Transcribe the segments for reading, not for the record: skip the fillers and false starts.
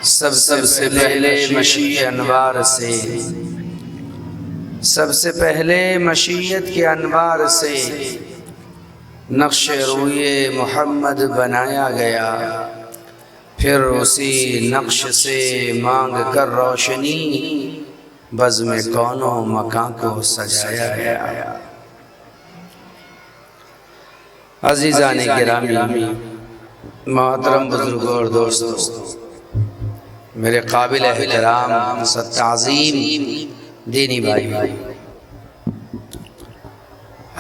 سب سے پہلے مشیع انوار سے، سب سے پہلے مشیت کے انوار سے نقش روئے محمد بنایا گیا، پھر اسی نقش سے مانگ کر روشنی بزم کون و مکان کو سجایا گیا۔ عزیزان گرامی، محترم بزرگوں اور دوستوں، میرے قابل احترام تعظیم دینی بھائی،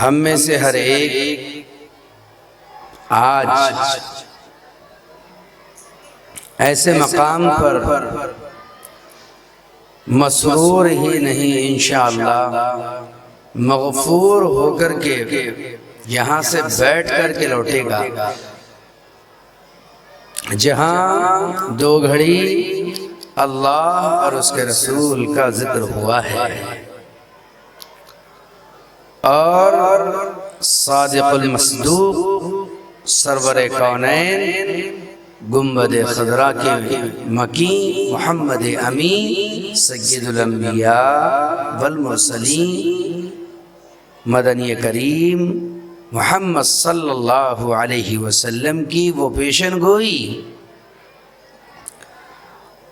ہم میں سے ہر ایک آج ایسے مقام پر مسرور ہی نہیں انشاءاللہ مغفور ہو کر کے یہاں سے بیٹھ کر کے لوٹے گا جہاں دو گھڑی اللہ اور اس کے رسول کا ذکر ہوا ہے اور صادق المصدوق سرور کونین گنبد خضرا کے مکین محمد امین سید الانبیاء والمرسلین مدنی کریم محمد صلی اللہ علیہ وسلم کی وہ پیشن گوئی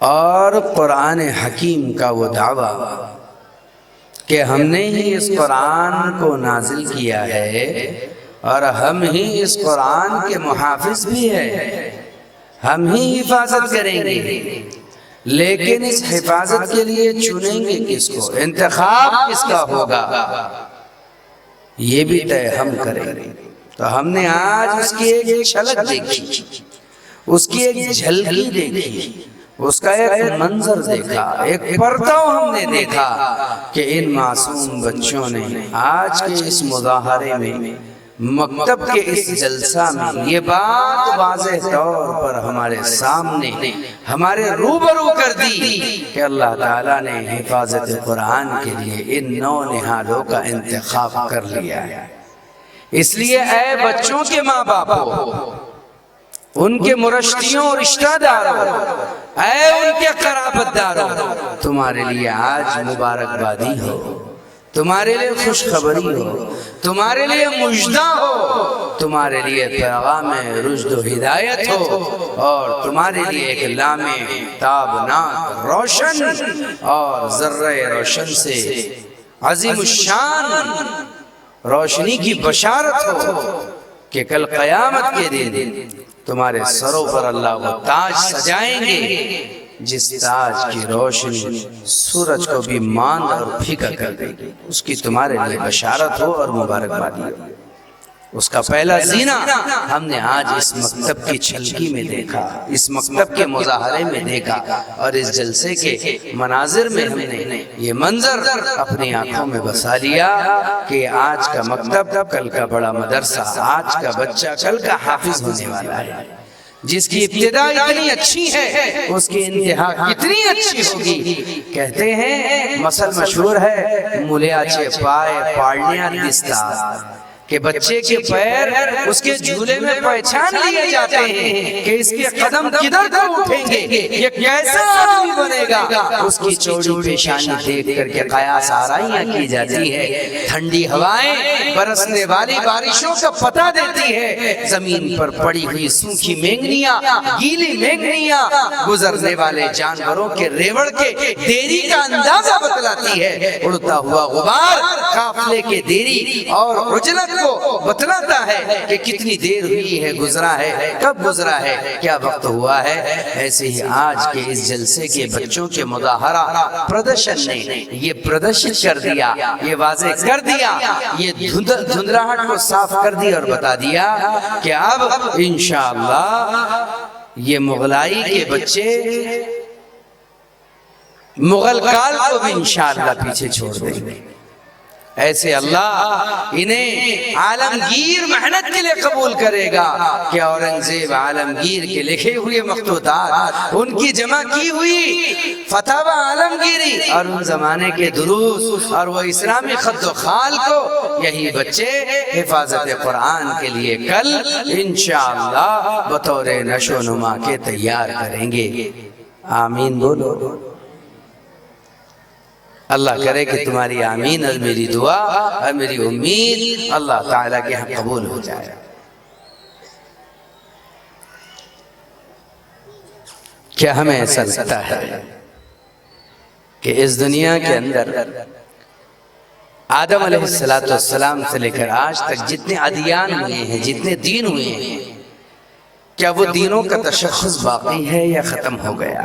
اور قرآن حکیم کا وہ دعویٰ کہ ہم نے ہی اس قرآن کو نازل کیا ہے اور ہم ہی اس قرآن کے محافظ بھی ہیں، ہم ہی حفاظت کریں گے، لیکن اس حفاظت کے لیے چنیں گے کس کو، انتخاب کس کا ہوگا، یہ بھی طے ہم کریں گے۔ تو ہم نے آج اس کی ایک جھلک دیکھی، اس کی ایک جھلکی دیکھی، اس کا ایک منظر دیکھا، ایک پرتو ہم نے دیکھا کہ ان معصوم بچوں نے آج کے اس مظاہرے میں، مکتب کے اس جلسہ میں یہ بات واضح طور پر ہمارے سامنے ہمارے روبرو کر دی کہ اللہ تعالیٰ نے حفاظت قرآن کے لیے ان نو نہالوں کا انتخاب کر لیا ہے۔ اس لیے اے بچوں کے ماں باپوں، ان کے مرشدیوں اور رشتہ داروں، اے ان کے قرابت داروں، تمہارے لیے آج مبارکبادی ہو، تمہارے لیے خوشخبری ہو، تمہارے لیے مژدہ ہو، تمہارے لیے پیغام رشد و ہدایت ہو، اور تمہارے لیے ایک لامع تابناک روشن اور ذرہ روشن سے عظیم الشان روشنی کی بشارت ہو کہ کل قیامت کے دن تمہارے سروں پر اللہ وہ تاج سجائیں گے جس تاج کی روشنی سورج کو بھی ماند اور پھیکا کر دے گی، اس کی تمہارے لیے بشارت ہو اور مبارکبادی ہو۔ اس کا پہلا زینہ ہم نے آج اس مکتب کی چھلکی میں دیکھا، اس مکتب کے مظاہرے میں دیکھا، اور اس جلسے کے مناظر میں ہم نے یہ منظر اپنی آنکھوں میں بسا لیا کہ آج کا مکتب کل کا بڑا مدرسہ، آج کا بچہ کل کا حافظ ہونے والا ہے۔ جس کی ابتدا اتنی اچھی ہے اس کی انتہا کتنی اچھی ہوگی۔ کہتے ہیں مثل مشہور ہے، ملیاچے پائے پاڑنیا دستا، کہ بچے کے پیر اس کے جھولے میں پہچان لیے جاتے ہیں کہ اس کے قدم کدھر کو اٹھیں گے، یہ کیسا آدمی بنے گا۔ اس کی چوڑی پیشانی دیکھ کر کے قیاس آرائیاں کی جاتی ہے، ٹھنڈی ہوائیں برسنے والی بارشوں کا پتہ دیتی ہے، زمین پر پڑی ہوئی سوکھی مینگنیاں، گیلی مینگنیاں گزرنے والے جانوروں کے ریوڑ کے دیری کا اندازہ بتلاتی ہے، اڑتا ہوا غبار قافلے کے دیری اور عجلت کو بتلاتا ہے کہ کتنی دیر ہوئی ہے، گزرا ہے، کب گزرا ہے، کیا وقت ہوا ہے۔ ایسے ہی آج کے اس جلسے کے بچوں کے مظاہرہ پردرشن نے یہ پردرشت کر دیا، یہ واضح کر دیا، یہ دھندلاہٹ کو صاف کر دیا اور بتا دیا کہ اب انشاءاللہ یہ مغلائی کے بچے مغل کال کو بھی انشاءاللہ پیچھے چھوڑ دیں گے۔ ایسے اللہ انہیں عالمگیر محنت کے لیے قبول کرے گا کہ اورنگزیب عالمگیر کے لکھے ہوئے مخطوطات، ان کی جمع کی ہوئی فتاوی عالمگیری اور ان زمانے کے دروس اور وہ اسلامی خط و خال کو یہی بچے حفاظت قرآن کے لیے کل انشاءاللہ بطور نشو و نما کے تیار کریں گے۔ آمین بولو۔ اللہ کرے کہ تمہاری آمین اور میری دعا اور میری امید اللہ تعالیٰ کے ہاں قبول ہو جائے۔ کیا ہمیں ایسا لگتا ہے کہ اس دنیا کے اندر آدم علیہ السلام سے لے کر آج تک جتنے ادیان ہوئے ہیں، جتنے دین ہوئے ہیں، کیا وہ دینوں کا تشخص باقی ہے یا ختم ہو گیا؟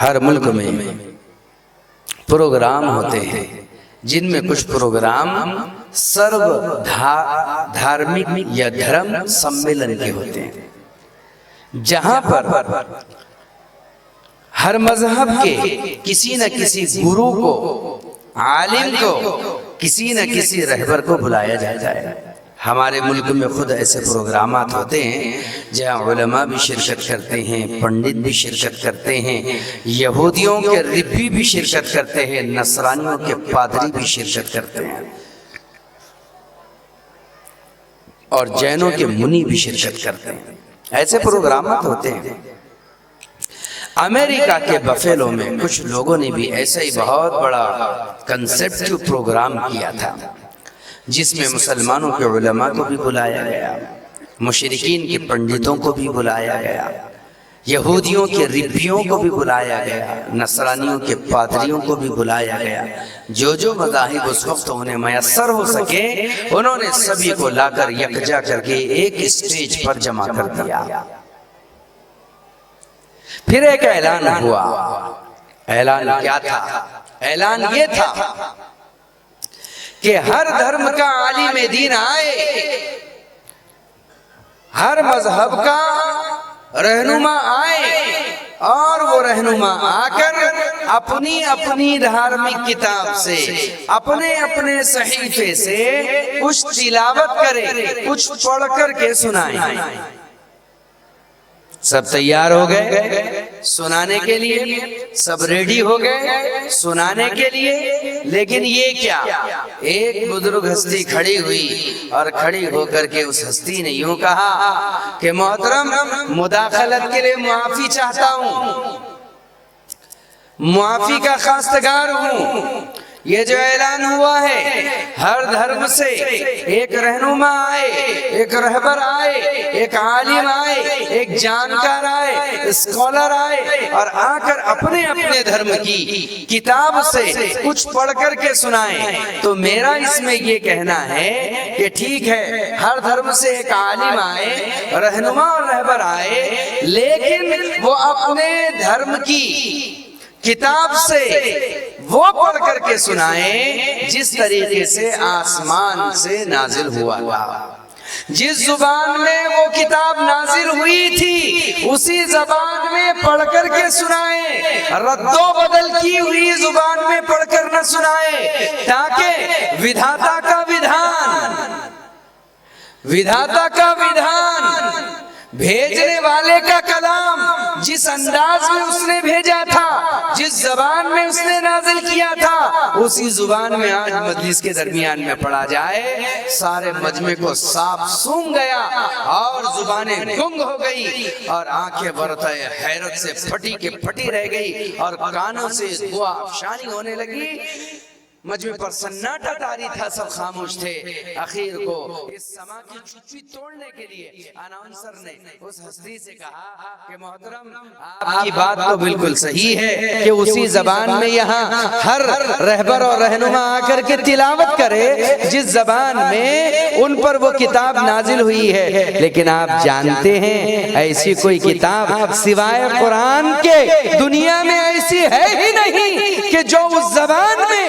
ہر ملک میں پروگرام ہوتے ہیں جن میں کچھ پروگرام سرو دھارمک یا دھرم سمیلن کے ہوتے ہیں، جہاں پر ہر مذہب کے کسی نہ کسی گرو کو، عالم کو، کسی نہ کسی رہبر کو بلایا جاتا ہے۔ ہمارے ملک میں خود ایسے پروگرامات ہوتے ہیں جہاں علماء بھی شرکت کرتے ہیں، پنڈت بھی شرکت کرتے ہیں، یہودیوں کے ربی بھی شرکت کرتے ہیں، نصرانیوں کے پادری بھی شرکت کرتے ہیں، اور جینوں کے منی بھی شرکت کرتے ہیں۔ ایسے پروگرامات ہوتے ہیں۔ امریکہ کے بفیلو میں کچھ لوگوں نے بھی ایسا ہی بہت بڑا کنسپٹ پروگرام کیا تھا، جس میں مسلمانوں کے علماء کو بھی بلایا گیا، مشرکین کے پنڈتوں کو بھی بلایا گیا، یہودیوں کے ربیوں کو بھی بلایا گیا، نصرانیوں کے پادریوں کو بھی بلایا گیا۔ جو مذاہب اس وقت انہیں میسر ہو سکے انہوں نے سبھی کو لا کر یکجا کر کے ایک اسٹیج پر جمع کر دیا۔ پھر ایک اعلان ہوا۔ اعلان کیا تھا؟ اعلان یہ تھا کہ ہر دھرم کا عالم دین آئے، ہر مذہب کا رہنما آئے، اور وہ رہنما آ کر اپنی اپنی دھارمک کتاب سے، اپنے اپنے صحیفے سے کچھ تلاوت کرے، کچھ پڑھ کر کے سنائیں۔ سب تیار ہو گئے سنانے کے لیے، سب ریڈی ہو گئے سنانے کے لیے، لیکن یہ کیا؟ ایک بزرگ ہستی کھڑی ہوئی اور کھڑی ہو کر کے اس ہستی نے یوں کہا کہ محترم، مداخلت کے لیے معافی چاہتا ہوں، معافی کا خواستگار ہوں۔ یہ جو اعلان ہوا ہے ہر دھرم سے ایک رہنما آئے، ایک رہبر آئے، ایک عالم آئے، ایک جانکار آئے، اسکالر آئے، اور آ کر اپنے اپنے دھرم کی کتاب سے کچھ پڑھ کر کے سنائیں۔ تو میرا اس میں یہ کہنا ہے کہ ٹھیک ہے، ہر دھرم سے ایک عالم آئے، رہنما اور رہبر آئے، لیکن وہ اپنے دھرم کی کتاب سے وہ پڑھ کر کے سنائیں جس طریقے سے آسمان سے نازل ہوا تھا۔ جس زبان میں وہ کتاب نازل ہوئی تھی اسی زبان میں پڑھ کر کے سنائیں، رد و بدل کی ہوئی زبان میں پڑھ کر نہ سنائیں، تاکہ ودھاتا کا ودھان، بھیجنے والے کا کلام جس انداز میں اس نے بھیجا تھا، جس زبان میں اس نے نازل کیا تھا، اسی زبان میں آج مجلس کے درمیان میں پڑھا جائے۔ سارے مجمع کو صاف سونگ گیا اور زبانیں گنگ ہو گئی اور آنکھیں برتع حیرت سے پھٹی کے پھٹی رہ گئی اور کانوں سے دعا افشانی ہونے لگی۔ مجمع پر سناٹا طاری تھا، سب خاموش تھے۔ اخیر کو اس سما کی چپی توڑنے کے لیے اناؤنسر نے اس ہستی سے کہا کہ محترم، آپ کی بات تو بالکل صحیح ہے کہ اسی زبان میں یہاں ہر رہبر اور رہنما آ کر کے تلاوت کرے جس زبان میں ان پر وہ کتاب نازل ہوئی ہے، لیکن آپ جانتے ہیں ایسی کوئی کتاب سوائے قرآن کے دنیا میں ایسی ہے ہی نہیں کہ جو اس زبان میں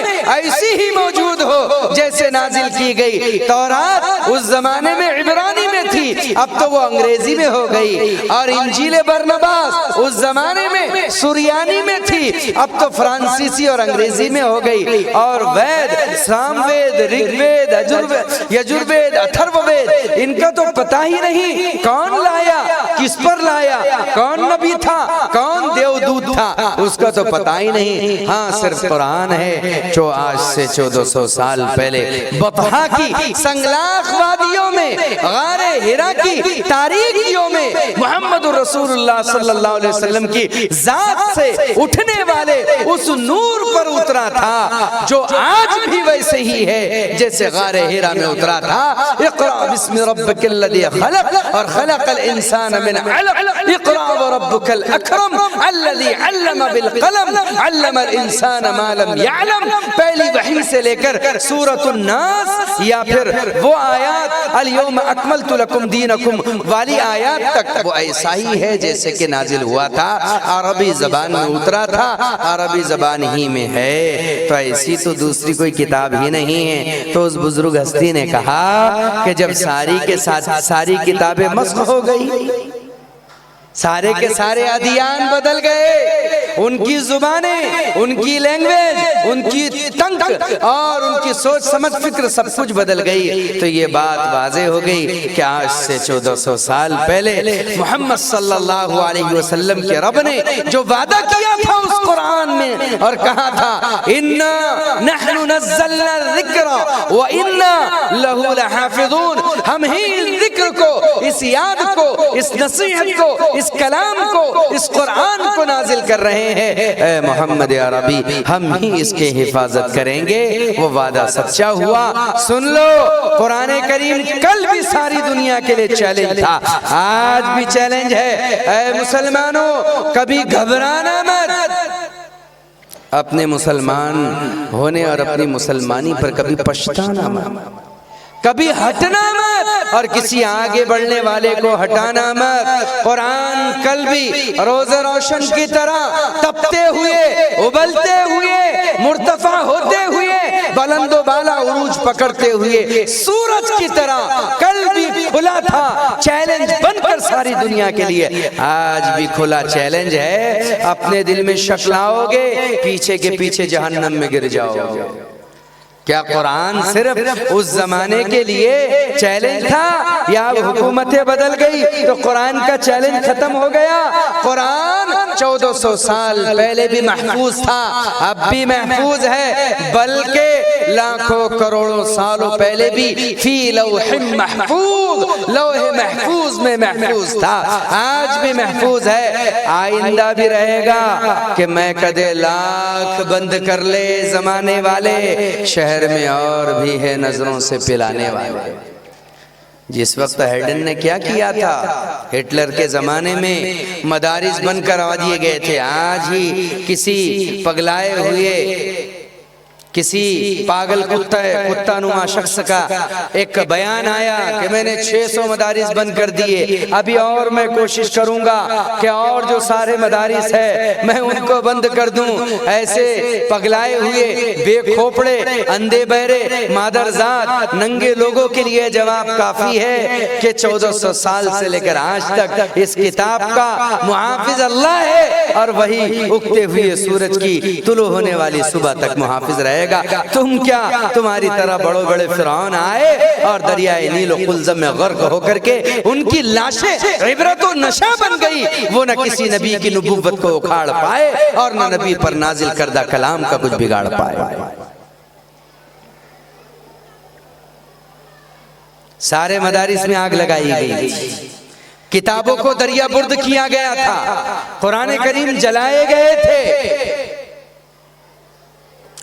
ایسی ہی موجود ہو جیسے نازل کی گئی۔ تورات اس زمانے میں عبرانی میں تھی، اب تو وہ انگریزی میں ہو گئی، اور انجیل برنباس اس زمانے میں سریانی میں تھی، اب تو فرانسیسی اور انگریزی میں ہو گئی، اور وید، سام وید، رگ وید، یجروید، اتھرو وید، ان کا تو پتہ ہی نہیں کون لایا، کس پر لایا، کون نبی تھا، کون دیو دودھ تھا اس کا تو پتہ ہی نہیں، ہاں صرف قرآن ہے جو آج سے 1400 سال پہلے بطحا کی سنگلاخ وادیوں میں، غار ہرا کی تاریکیوں میں محمد رسول اللہ صلی اللہ علیہ وسلم کی ذات سے اٹھنے والے اس نور پر اترا تھا جو آج بھی ویسے ہی ہے جیسے غار ہرا میں اترا تھا۔ اقرأ بسم ربک الذی خلق اور خلق الانسان من علق، اقرأ وربک الاکرم الذی علم بالقلم علم الانسان ما لم يعلم۔ پہلی وحی سے لے کر سورۃ الناس یا پھر وہ آیات الیوم اکملت لکم دینکم والی آیات تک وہ ایسا ہی ہے جیسے کہ نازل ہوا تھا، عربی زبان میں اترا تھا، عربی زبان ہی میں ہے، تو ایسی تو دوسری کوئی کتاب ہی نہیں ہے۔ تو اس بزرگ ہستی نے کہا کہ جب ساری کے ساتھ ساری کتابیں مسخ ہو گئی، سارے کے سارے ادیان بدل گئے، ان کی زبانیں، ان کی لینگویج، ان کی تنک اور ان کی سوچ سمجھ فکر سب کچھ بدل گئی، تو یہ بات واضح ہو گئی کہ آج سے 1400 سال پہلے محمد صلی اللہ علیہ وسلم کے رب نے جو وعدہ کیا تھا اس قرآن میں اور کہا تھا اِنَّا نَحْنُ نَزَّلْنَا الذِّكْرَ وَإِنَّا لَهُ لَحَافِظُونَ، ہم ہی اس ذکر کو، اس یاد کو، اس نصیحت کو، اس کلام کو، اس قرآن کو نازل کر رہے ہیں، اے محمد عربی ہم ہی اس کے حفاظت کریں گے۔ وہ وعدہ سچا ہوا۔ سن لو، قرآن کریم کل بھی ساری دنیا کے لیے چیلنج تھا، آج بھی چیلنج ہے۔ اے مسلمانوں کبھی گھبرانا مت، اپنے مسلمان ہونے اور اپنی مسلمانی پر کبھی پچھتانا مت، کبھی ہٹنا مت اور کسی آگے بڑھنے والے کو ہٹانا مت۔ قرآن کل بھی روز روشن کی طرح تپتے ہوئے، ابلتے ہوئے، مرتفع ہوتے ہوئے، بلند و بالا عروج پکڑتے ہوئے سورج کی طرح کل بھی کھلا تھا، چیلنج بن کر ساری دنیا کے لیے۔ آج بھی کھلا چیلنج ہے، اپنے دل میں شک لاؤ گے پیچھے کے پیچھے جہنم میں گر جاؤ گے۔ کیا قرآن صرف اس زمانے کے لیے چیلنج تھا یا اب حکومتیں بدل گئی تو قرآن کا چیلنج ختم ہو گیا؟ قرآن 1400 سال پہلے بھی محفوظ تھا، اب بھی محفوظ ہے، بلکہ لاکھوں کروڑوں سالوں پہلے بھی فی لوح محفوظ، لوح محفوظ میں محفوظ تھا، آج بھی محفوظ ہے، آئندہ بھی رہے گا کہ میں کدے لاکھ بند کر لے زمانے والے، شہر میں اور بھی ہے نظروں سے پلانے والے۔ جس وقت ہیڈن نے کیا کیا تھا، ہٹلر کے زمانے میں مدارس بند کروا دیے گئے تھے، آج ہی کسی پگلائے ہوئے، کسی پاگل کتا نما شخص کا ایک بیان آیا کہ میں نے 600 مدارس بند کر دیے، ابھی اور میں کوشش کروں گا کہ اور جو سارے مدارس ہے میں ان کو بند کر دوں۔ ایسے پگلائے ہوئے، بے کھوپڑے، اندھے بہرے، مادرزاد، ننگے لوگوں کے لیے جواب کافی ہے کہ 1400 سال سے لے کر آج تک اس کتاب کا محافظ اللہ ہے، اور وہی اگتے ہوئے سورج کی طلوع ہونے والی صبح تک محافظ رہے گا۔ تم کیا، تمہاری طرح بڑے بڑے فرعون آئے اور دریائے نیل و قلزم میں غرق ہو کر کے ان کی لاشیں عبرت و نشہ بن گئی، وہ نہ کسی نبی کی نبوت کو اکھاڑ پائے اور نہ نبی پر نازل کردہ کلام کا کچھ بگاڑ پائے۔ سارے مدارس میں آگ لگائی گئی، کتابوں کو دریا برد کیا گیا تھا، قرآن کریم جلائے گئے تھے۔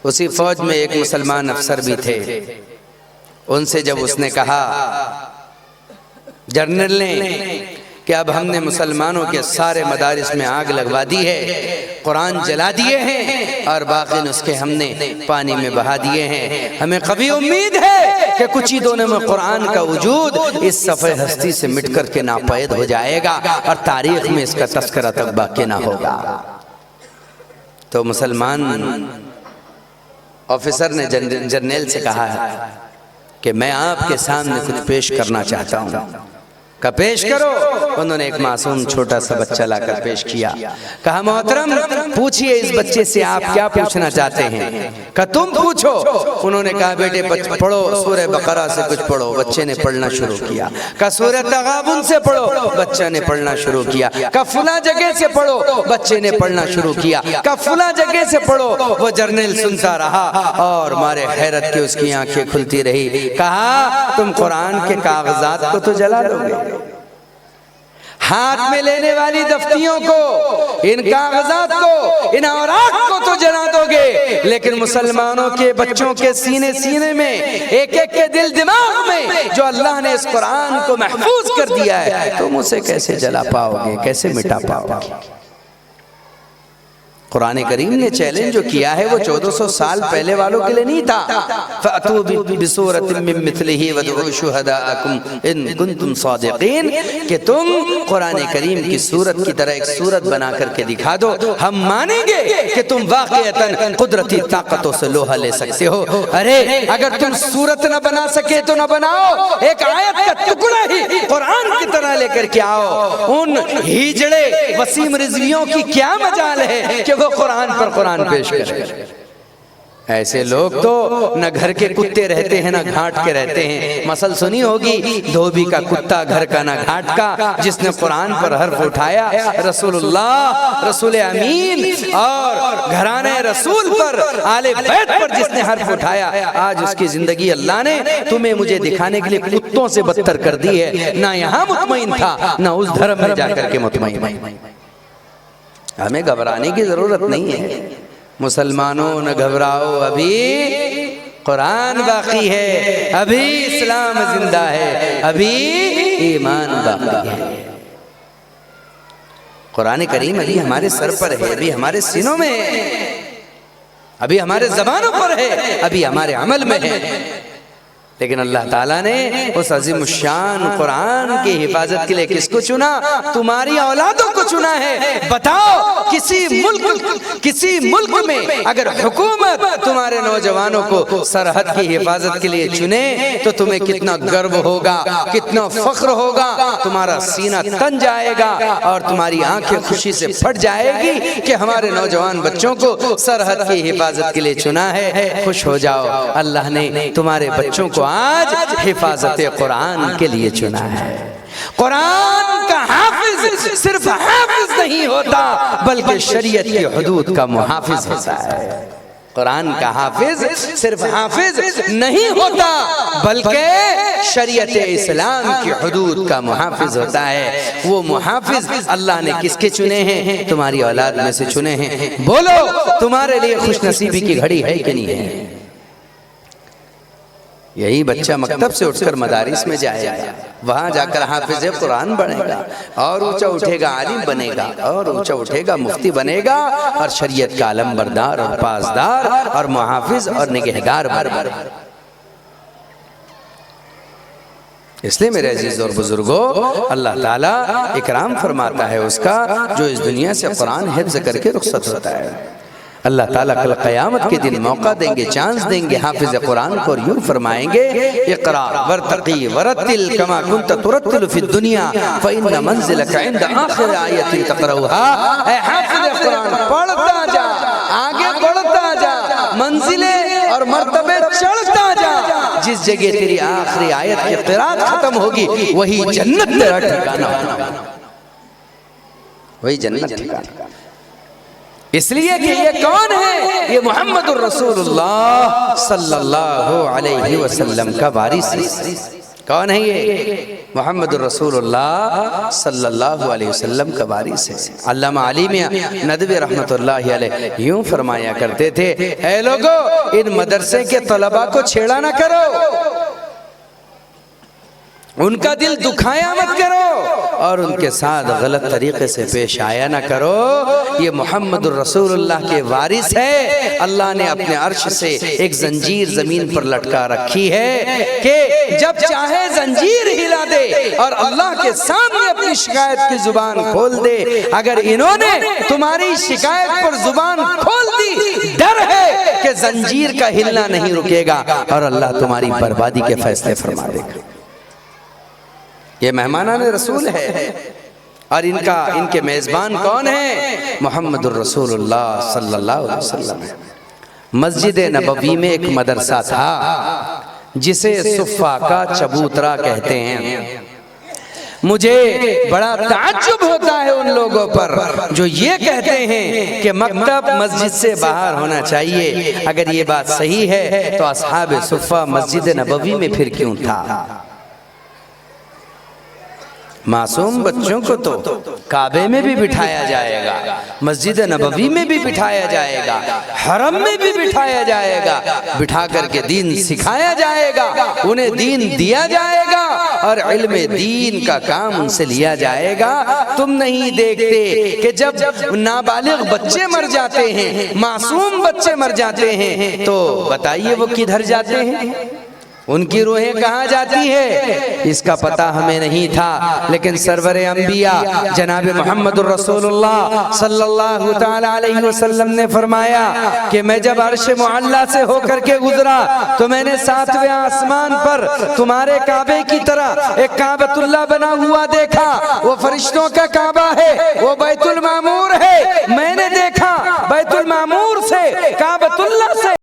اسی فوج میں ایک مسلمان افسر بھی تھے، ان سے جب اس نے کہا جنرل نے کہ اب ہم نے مسلمانوں کے سارے مدارس میں آگ لگوا دی ہے، قرآن جلا دیے ہیں اور باقی نسخے ہم نے پانی میں بہا دیے ہیں، ہمیں قوی امید ہے کہ کچھ ہی دنوں میں قرآن کا وجود اس صفحہ ہستی سے مٹ کر کے ناپید ہو جائے گا اور تاریخ میں اس کا تذکرہ تک باقی نہ ہوگا۔ تو مسلمان آفیسر نے جنرل سے کہا ہے کہ میں آپ کے سامنے کچھ پیش کرنا چاہتا ہوں۔ کا پیش کرو. انہوں نے ایک معصوم چھوٹا سا بچہ لا کر پیش کیا. کہا محترم پوچھئے اس بچے سے آپ کیا پوچھنا چاہتے ہیں؟ کہا تم پوچھو. انہوں نے کہا بیٹے پڑھو سورہ بقرہ سے کچھ پڑھو. بچے نے پڑھنا شروع کیا. کہا سورہ تغابن سے پڑھو. بچہ نے پڑھنا شروع کیا. کہا فلاں جگہ سے پڑھو. بچے نے پڑھنا شروع کیا. کہا فلاں جگہ سے پڑھو. وہ جرنیل سنتا رہا اور مارے حیرت کے اس کی آنکھیں کھلتی رہی. کہا تم قرآن کے کاغذات کو تو جلا دو گے، ہاتھ میں لینے والی دفتیوں کو، ان کاغذات کو، ان اوراق کو تو جلا دو گے، لیکن مسلمانوں کے بچوں کے سینے میں، ایک ایک کے دل دماغ میں جو اللہ نے اس قرآن کو محفوظ کر دیا ہے، تم اسے کیسے جلا پاؤ گے، کیسے مٹا پاؤ گے؟ قرآن کریم نے چیلنج جو کیا ہے وہ 1400 سال پہلے والوں کے لیے نہیں تھا. فَأْتُوا بِسُورَةٍ مِّن مِّثْلِهِ وَادْعُوا شُهَدَاءَكُمْ إِن كُنتُمْ صَادِقِينَ کہ تم قرآن کریم کی سورت کی طرح ایک سورت بنا کر کے دکھا دو، ہم مانیں گے کہ تم واقعتاً قدرتی طاقتوں سے لوہا لے سکتے ہو. ارے اگر تم سورت نہ بنا سکے تو نہ بناؤ، ایک آیت کا ٹکڑا ہی قرآن کی طرح لے کر کے آؤ. ان ہیجڑے وسیم رضویوں کی کیا مجال ہے کہ وہ قرآن پر قرآن پیش کرے؟ ایسے لوگ تو نہ گھر کے کتے رہتے ہیں نہ گھاٹ کے رہتے ہیں. مثل سنی ہوگی دھوبی کا کتا گھر کا نہ گھاٹ کا. جس نے قرآن پر حرف اٹھایا رسول اللہ، رسول امین اور گھرانے رسول پر، آل بیت پر جس نے حرف اٹھایا، آج اس کی زندگی اللہ نے تمہیں مجھے دکھانے کے لیے کتوں سے بدتر کر دی ہے. نہ یہاں مطمئن تھا نہ اس دھرم میں جا کر کے مطمئن. ہمیں گھبرانے کی ضرورت نہیں ہے. مسلمانوں نہ گھبراؤ، ابھی قرآن باقی ہے، ابھی اسلام زندہ ہے، ابھی ایمان باقی ہے. قرآن کریم ابھی ہمارے سر پر ہے، ابھی ہمارے سینوں میں ہے، ابھی ہمارے زبانوں پر ہے، ابھی ہمارے عمل میں ہے. لیکن اللہ تعالیٰ نے اس عظیم الشان قرآن کی حفاظت کے لیے کس کو چنا؟ تمہاری اولادوں کو چنا ہے. بتاؤ کسی ملک میں اگر حکومت تمہارے نوجوانوں کو سرحد کی حفاظت کے لیے چنے تو تمہیں کتنا گرو ہوگا، کتنا فخر ہوگا. تمہارا سینہ تن جائے گا اور تمہاری آنکھیں خوشی سے پھٹ جائے گی کہ ہمارے نوجوان بچوں کو سرحد کی حفاظت کے لیے چنا ہے. خوش ہو جاؤ، اللہ نے تمہارے بچوں کو آج حفاظت قرآن کے لیے چنا ہے. قرآن کا حافظ صرف حافظ نہیں ہوتا بلکہ شریعت کی حدود کا محافظ ہوتا ہے. قرآن کا حافظ صرف حافظ نہیں ہوتا بلکہ شریعت اسلام کی حدود کا محافظ ہوتا ہے. وہ محافظ اللہ نے کس کے چنے ہیں؟ تمہاری اولاد میں سے چنے ہیں. بولو تمہارے لیے خوش نصیبی کی گھڑی ہے کہ نہیں ہے؟ یہی بچہ مکتب سے اٹھ کر مدارس میں جائے گا، وہاں جا کر حافظ قرآن بنے گا اور اونچا اٹھے گا عالم بنے گا اور اونچا اٹھے گا مفتی بنے گا اور شریعت کا علم بردار اور پاسدار اور محافظ اور نگہدار بنے گا. اس لیے میرے عزیز اور بزرگوں اللہ تعالیٰ اکرام فرماتا ہے اس کا جو اس دنیا سے قرآن حفظ کر کے رخصت ہوتا ہے. اللہ تعالیٰ کل قیامت کے دن موقع دیں گے، چانس دیں گے حافظ قرآن کو اور یوں فرمائیں گے اقرا ورتقی ورتل کما کنت ترتل فی الدنیا فإن منزلک عند آخر آیت تقرؤها. اے حافظ قرآن پڑھتا جا، آگے بڑھتا جا، منزلیں اور مرتبے چڑھتا جا. جس جگہ تیری آخری آیت کی قرات ختم ہوگی وہی جنت تیرا ٹھکانہ ہوگا، وہی جنت ٹھکانہ. اس لیے کہ یہ کون ہے؟ یہ محمد الرسول اللہ صلی اللہ علیہ وسلم کا وارث ہے. کون ہے یہ؟ محمد الرسول اللہ صلی اللہ علیہ وسلم کا وارث ہے. علامہ علی میاں ندوی رحمت اللہ علیہ یوں فرمایا کرتے تھے، اے لوگو ان مدرسے کے طلباء کو چھیڑا نہ کرو، ان کا دل دکھایا مت کرو اور ان کے ساتھ غلط طریقے سے پیش آیا نہ کرو. یہ محمد الرسول اللہ کے وارث ہے. اللہ نے اپنے عرش سے ایک زنجیر زمین پر لٹکا رکھی ہے کہ جب چاہے زنجیر ہلا دے اور اللہ کے سامنے اپنی شکایت کی زبان کھول دے. اگر انہوں نے تمہاری شکایت پر زبان کھول دی، ڈر ہے کہ زنجیر کا ہلنا نہیں رکے گا اور اللہ تمہاری بربادی کے فیصلے فرما دے گا. یہ مہمانان رسول ہے، اور ان کے میزبان کون ہیں؟ محمد الرسول اللہ صلی اللہ علیہ وسلم ہے۔ مسجد نبوی میں ایک مدرسہ تھا جسے صفا کا چبوترا کہتے ہیں۔ مجھے بڑا تعجب ہوتا ہے ان لوگوں پر جو یہ کہتے ہیں کہ مکتب مسجد سے باہر ہونا چاہیے۔ اگر یہ بات صحیح ہے تو اصحاب صفا مسجد نبوی میں پھر کیوں تھا؟ معصوم بچوں کو تو کعبے میں بھی بٹھایا جائے گا، مسجد نبوی میں بھی بٹھایا جائے گا، حرم میں بھی بٹھایا جائے گا، بٹھا کر کے دین سکھایا جائے گا، انہیں دین دیا جائے گا اور علم دین کا کام ان سے لیا جائے گا۔ تم نہیں دیکھتے کہ جب نابالغ بچے مر جاتے ہیں، معصوم بچے مر جاتے ہیں، تو بتائیے وہ کدھر جاتے ہیں؟ ان کی روحیں کہاں جاتی ہے؟ اس کا پتہ ہمیں نہیں تھا، لیکن سرور انبیاء جناب محمد الرسول اللہ صلی اللہ تعالی علیہ وسلم نے فرمایا کہ میں جب عرش معلی سے ہو کر کے گزرا تو میں نے 7ویں آسمان پر تمہارے کعبے کی طرح ایک کعبۃ اللہ بنا ہوا دیکھا۔ وہ فرشتوں کا کعبہ ہے، وہ بیت المعمور ہے۔ میں نے دیکھا بیت المعمور سے کعبۃ اللہ سے